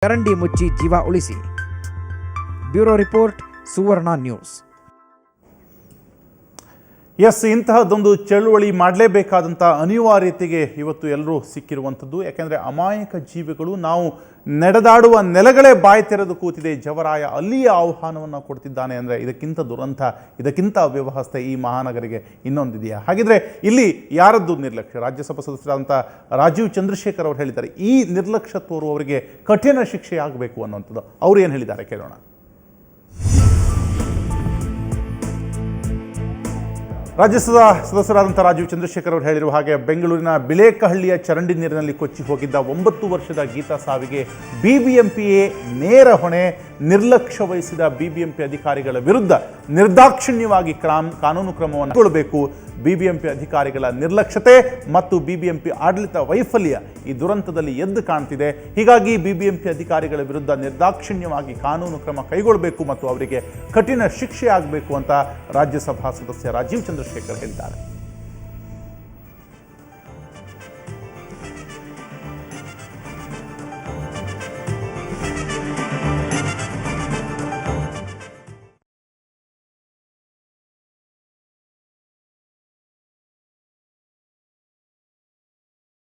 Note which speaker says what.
Speaker 1: ಚರಂಡಿ ಮುಚ್ಚಿ ಜೀವ ಉಳಿಸಿ. ಬ್ಯೂರೋ ರಿಪೋರ್ಟ್, ಸುವರ್ಣ ನ್ಯೂಸ್.
Speaker 2: ಇಂತಹದ್ದೊಂದು ಚಳುವಳಿ ಮಾಡಲೇಬೇಕಾದಂಥ ಅನಿವಾರ್ಯತೆಗೆ ಇವತ್ತು ಎಲ್ಲರೂ ಸಿಕ್ಕಿರುವಂಥದ್ದು. ಯಾಕೆಂದರೆ ಅಮಾಯಕ ಜೀವಿಗಳು ನಾವು ನಡೆದಾಡುವ ನೆಲಗಳೇ ಬಾಯಿ ತೆರೆದು ಕೂತಿದೆ. ಜವರಾಯ ಅಲ್ಲಿಯೇ ಆಹ್ವಾನವನ್ನು ಕೊಡ್ತಿದ್ದಾನೆ ಅಂದರೆ ಇದಕ್ಕಿಂತ ದುರಂತ, ಇದಕ್ಕಿಂತ ಅವ್ಯವಸ್ಥೆ ಈ ಮಹಾನಗರಿಗೆ ಇನ್ನೊಂದಿದೆಯಾ? ಹಾಗಿದ್ರೆ ಇಲ್ಲಿ ಯಾರದ್ದು ನಿರ್ಲಕ್ಷ್ಯ? ರಾಜ್ಯಸಭಾ ಸದಸ್ಯರಾದಂಥ ರಾಜೀವ್ ಚಂದ್ರಶೇಖರ್ ಅವರು ಹೇಳಿದ್ದಾರೆ, ಈ ನಿರ್ಲಕ್ಷ್ಯ ತೋರುವವರಿಗೆ ಕಠಿಣ ಶಿಕ್ಷೆ ಆಗಬೇಕು ಅನ್ನುವಂಥದ್ದು. ಅವರು ಏನು ಹೇಳಿದ್ದಾರೆ ಕೇಳೋಣ. ರಾಜ್ಯಸಭಾ ಸದಸ್ಯರಾದಂಥ ರಾಜೀವ್ ಚಂದ್ರಶೇಖರ್ ಅವರು ಹೇಳಿರುವ ಹಾಗೆ, ಬೆಂಗಳೂರಿನ ಬಿಳೇಕಹಳ್ಳಿಯ ಚರಂಡಿ ನೀರಿನಲ್ಲಿ ಕೊಚ್ಚಿ ಹೋಗಿದ್ದ 9 ವರ್ಷದ ಗೀತಾ ಸಾವಿಗೆ ಬಿಬಿಎಂಪಿಯೇ ನೇರ ಹೊಣೆ. ನಿರ್ಲಕ್ಷ್ಯ ವಹಿಸಿದ ಬಿಬಿಎಂಪಿ ಅಧಿಕಾರಿಗಳ ವಿರುದ್ಧ ನಿರ್ದಾಕ್ಷಿಣ್ಯವಾಗಿ ಕಾನೂನು ಕ್ರಮವನ್ನು ಕೈಗೊಳ್ಳಬೇಕು. ಬಿಬಿಎಂಪಿ ಅಧಿಕಾರಿಗಳ ನಿರ್ಲಕ್ಷ್ಯತೆ ಮತ್ತು ಬಿಬಿಎಂಪಿ ಆಡಳಿತ ವೈಫಲ್ಯ ಈ ದುರಂತದಲ್ಲಿ ಎದ್ದು ಕಾಣ್ತಿದೆ. ಹೀಗಾಗಿ ಬಿಬಿಎಂಪಿ ಅಧಿಕಾರಿಗಳ ವಿರುದ್ಧ ನಿರ್ದಾಕ್ಷಿಣ್ಯವಾಗಿ ಕಾನೂನು ಕ್ರಮ ಕೈಗೊಳ್ಳಬೇಕು ಮತ್ತು ಅವರಿಗೆ ಕಠಿಣ ಶಿಕ್ಷೆ ಆಗಬೇಕು ಅಂತ ರಾಜ್ಯಸಭಾ ಸದಸ್ಯ ರಾಜೀವ್ ಚಂದ್ರಶೇಖರ್ ಹೇಳಿದ್ದಾರೆ.